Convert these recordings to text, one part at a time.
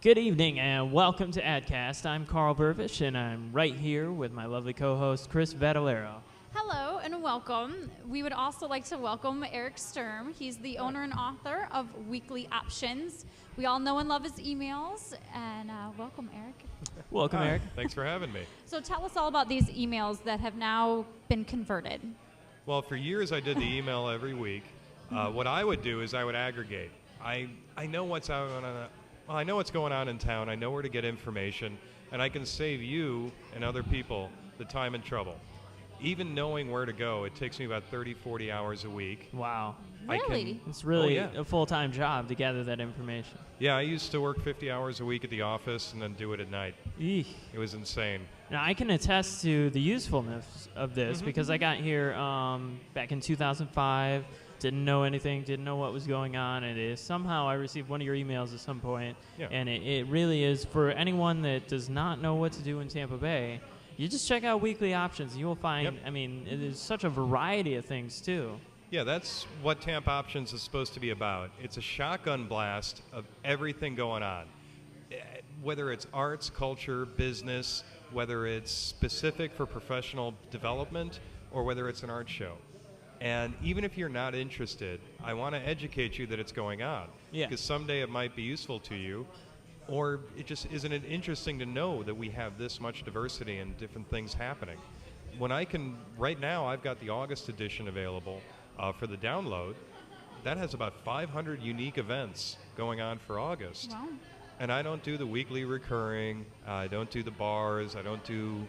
Good evening and welcome to AdCast. I'm Carl Burvish and I'm right here with my lovely co-host Chris Vadalero. Hello and welcome. We would also like to welcome Eric Sturm. He's the owner and author of Weekly Options. We all know and love his emails. And welcome, Eric. Welcome, Eric. Thanks for having me. So tell us all about these emails that have now been converted. Well, for years I did the email every week. What I would do is I would aggregate. I know what's out on. I know what's going on in town. I know where to get information, and I can save you and other people the time and trouble. Even knowing where to go, it takes me about 30, 40 hours a week. Wow. Really? It's really a full-time job to gather that information. Yeah, I used to work 50 hours a week at the office and then do it at night. Eesh. It was insane. Now, I can attest to the usefulness of this because I got here back in 2005, didn't know anything, didn't know what was going on, and somehow I received one of your emails at some point, and it really is, for anyone that does not know what to do in Tampa Bay, you just check out Weekly Options, and you will find, I mean, there's such a variety of things, too. Yeah, that's what Tampa Options is supposed to be about. It's a shotgun blast of everything going on. Whether it's arts, culture, business, whether it's specific for professional development, or whether it's an art show. And even if you're not interested, I want to educate you that it's going on. Yeah. Because someday it might be useful to you, or it just isn't it interesting to know that we have this much diversity and different things happening. Right now I've got the August edition available for the download. That has about 500 unique events going on for August. Wow. And I don't do the weekly recurring, I don't do the bars, I don't do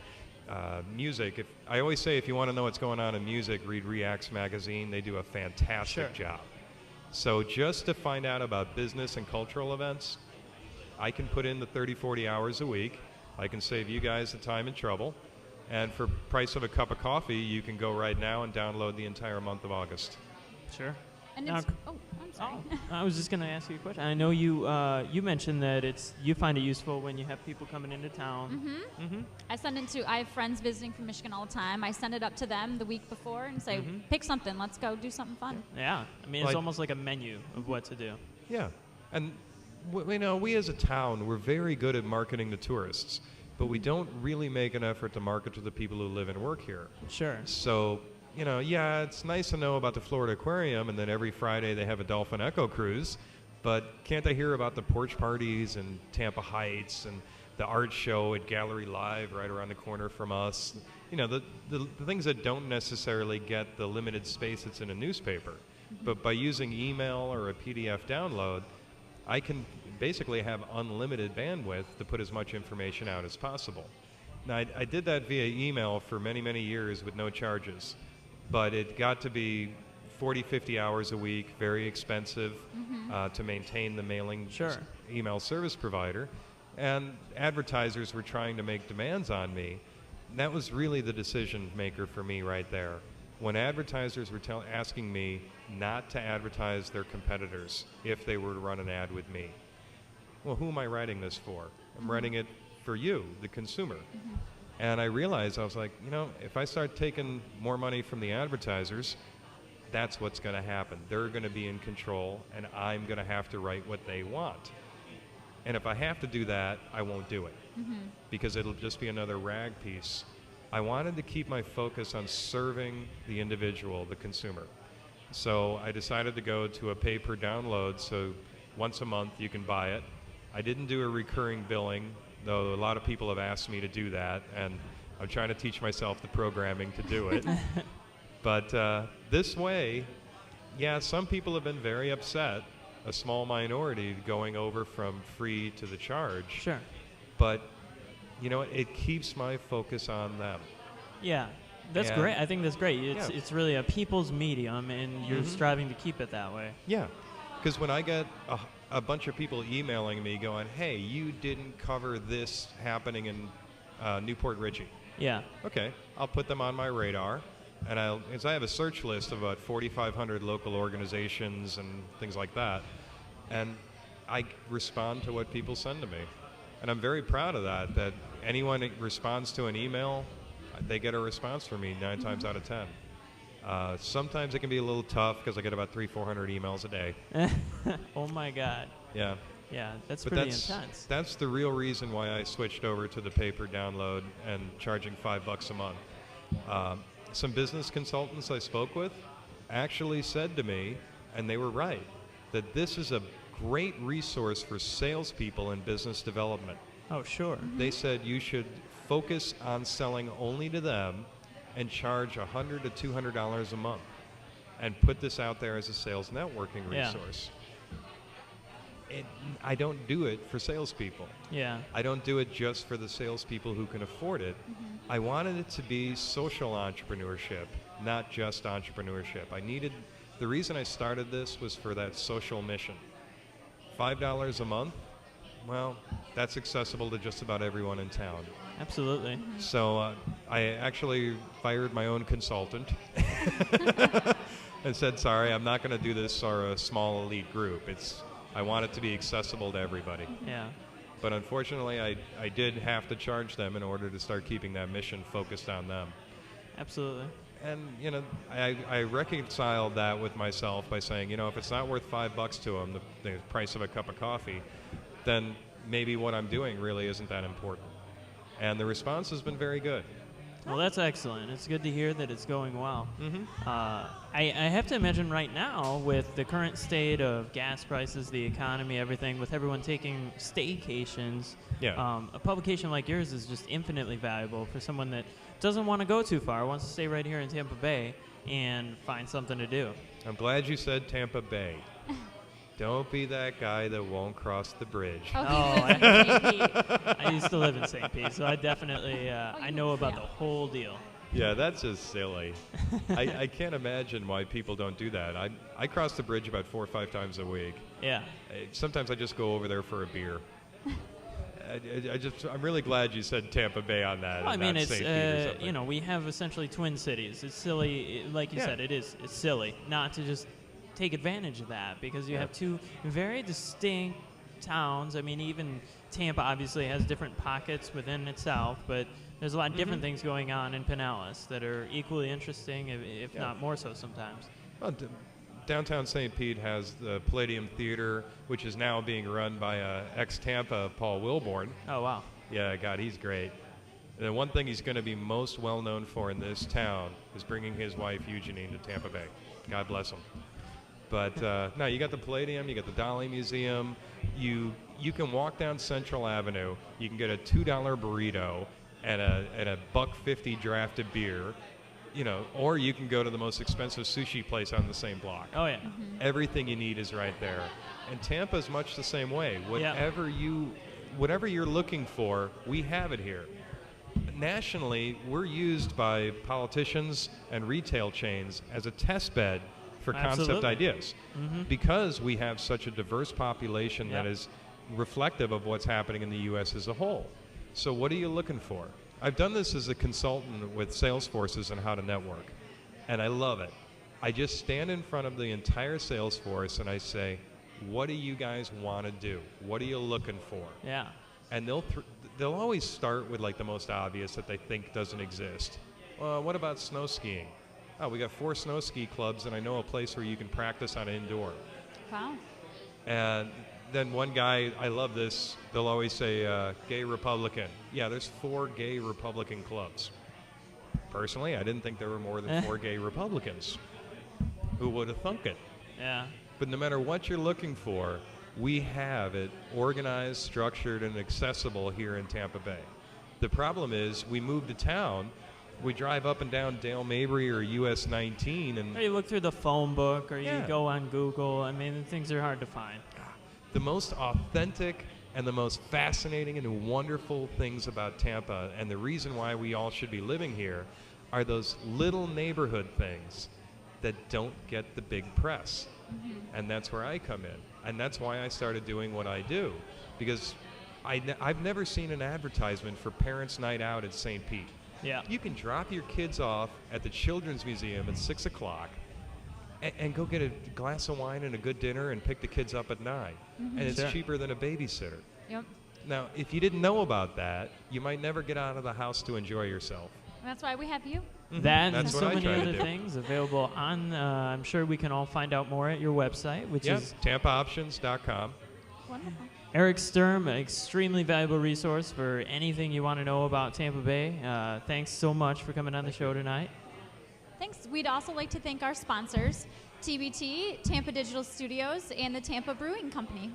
music. I always say if you want to know what's going on in music, read Reacts magazine. They do a fantastic job. So just to find out about business and cultural events, I can put in the 30, 40 hours a week. I can save you guys the time and trouble. And for price of a cup of coffee, you can go right now and download the entire month of August. Sure. And Now, it's, I'm sorry. I was just going to ask you a question. I know you mentioned that you find it useful when you have people coming into town. I have friends visiting from Michigan all the time. I send it up to them the week before and say, pick something. Let's go do something fun. Yeah. I mean, it's almost like a menu of what to do. Yeah. And we as a town, we're very good at marketing to tourists, but we don't really make an effort to market to the people who live and work here. Sure. So, it's nice to know about the Florida Aquarium, and then every Friday they have a Dolphin Echo Cruise, but can't I hear about the porch parties in Tampa Heights and the art show at Gallery Live right around the corner from us? The things that don't necessarily get the limited space that's in a newspaper. But by using email or a PDF download, I can basically have unlimited bandwidth to put as much information out as possible. Now, I did that via email for many, many years with no charges, but it got to be 40, 50 hours a week, very expensive to maintain the mailing email service provider, and advertisers were trying to make demands on me. And that was really the decision maker for me right there. When advertisers were asking me not to advertise their competitors if they were to run an ad with me. Well, who am I writing this for? I'm writing it for you, the consumer. And I realized, I was like, if I start taking more money from the advertisers, that's what's going to happen. They're going to be in control, and I'm going to have to write what they want. And if I have to do that, I won't do it, because it'll just be another rag piece. I wanted to keep my focus on serving the individual, the consumer. So I decided to go to a pay-per-download, so once a month you can buy it. I didn't do a recurring billing, though a lot of people have asked me to do that, and I'm trying to teach myself the programming to do it. But this way, some people have been very upset, a small minority going over from free to the charge. Sure. But, it keeps my focus on them. Yeah. That's great. I think that's great. It's really a people's medium, and you're striving to keep it that way. Yeah. Because when I get a bunch of people emailing me going, hey, you didn't cover this happening in Newport Richey. Yeah. Okay, I'll put them on my radar. And I have a search list of about 4,500 local organizations and things like that. And I respond to what people send to me. And I'm very proud of that anyone that responds to an email, they get a response from me 9 times out of 10. Sometimes it can be a little tough because I get about 300-400 emails a day. Oh my God. Yeah. Yeah, that's But pretty intense. that's the real reason why I switched over to the paper download and charging $5 a month. Some business consultants I spoke with actually said to me, and they were right, that this is a great resource for salespeople in business development. Oh, sure. They said you should focus on selling only to them and charge $100 to $200 a month and put this out there as a sales networking resource. I don't do it for salespeople. Yeah. I don't do it just for the salespeople who can afford it. I wanted it to be social entrepreneurship, not just entrepreneurship. The reason I started this was for that social mission. $5 a month, well, that's accessible to just about everyone in town. Absolutely. So I actually fired my own consultant and said, sorry, I'm not going to do this for a small elite group. I want it to be accessible to everybody. Yeah. But unfortunately, I did have to charge them in order to start keeping that mission focused on them. Absolutely. And, I reconciled that with myself by saying, if it's not worth $5 to them, the price of a cup of coffee, then maybe what I'm doing really isn't that important. And the response has been very good. Well, that's excellent. It's good to hear that it's going well. Mm-hmm. I have to imagine right now, with the current state of gas prices, the economy, everything, with everyone taking staycations, a publication like yours is just infinitely valuable for someone that doesn't want to go too far, wants to stay right here in Tampa Bay and find something to do. I'm glad you said Tampa Bay. Don't be that guy that won't cross the bridge. I used to live in St. Pete, so I definitely I know about the whole deal. Yeah, that's just silly. I can't imagine why people don't do that. I cross the bridge about 4 or 5 times a week. Yeah. Sometimes I just go over there for a beer. I'm really glad you said Tampa Bay on that. Well, I mean, it's St. Pete or something. we have essentially twin cities. It's silly, like you said, it's silly not to just take advantage of that, because you have two very distinct towns. I mean, even Tampa obviously has different pockets within itself, but there's a lot of different things going on in Pinellas that are equally interesting, if not more so sometimes. Well, downtown St. Pete has the Palladium Theater, which is now being run by ex-Tampa Paul Wilborn. Oh, wow. Yeah, God, he's great. And the one thing he's going to be most well known for in this town is bringing his wife Eugenie to Tampa Bay. God bless him. But no, you got the Palladium, you got the Dolly Museum. You can walk down Central Avenue. You can get a $2 burrito and a $1.50 drafted beer, or you can go to the most expensive sushi place on the same block. Oh yeah. Everything you need is right there. And Tampa's much the same way. Whatever you're looking for, we have it here. Nationally, we're used by politicians and retail chains as a test bed for concept ideas, because we have such a diverse population that is reflective of what's happening in the U.S. as a whole. So what are you looking for? I've done this as a consultant with sales forces on how to network, and I love it. I just stand in front of the entire sales force and I say, what do you guys want to do? What are you looking for? Yeah. And they'll always start with like the most obvious that they think doesn't exist. Well, what about snow skiing? Oh, we got 4 snow ski clubs, and I know a place where you can practice on indoor. Wow. And then one guy, I love this, they'll always say, gay Republican. Yeah, there's 4 gay Republican clubs. Personally, I didn't think there were more than 4 gay Republicans. Who would have thunk it? Yeah. But no matter what you're looking for, we have it organized, structured, and accessible here in Tampa Bay. The problem is, we move to town, we drive up and down Dale Mabry or US 19, and or you look through the phone book, or you go on Google. I mean, things are hard to find. The most authentic and the most fascinating and wonderful things about Tampa, and the reason why we all should be living here, are those little neighborhood things that don't get the big press. And that's where I come in. And that's why I started doing what I do, because I've never seen an advertisement for Parents' Night Out at St. Pete. Yeah. You can drop your kids off at the Children's Museum at 6 o'clock and go get a glass of wine and a good dinner and pick the kids up at 9. And it's cheaper than a babysitter. Yep. Now, if you didn't know about that, you might never get out of the house to enjoy yourself. That's why we have you. That That's and what so I many try to other do. things available on, I'm sure we can all find out more at your website, which is TampaOptions.com. Wonderful. Eric Sturm, an extremely valuable resource for anything you want to know about Tampa Bay. Thanks so much for coming on the show tonight. Thanks. We'd also like to thank our sponsors, TBT, Tampa Digital Studios, and the Tampa Brewing Company.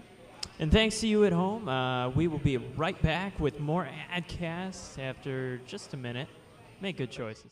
And thanks to you at home. We will be right back with more AdCast after just a minute. Make good choices.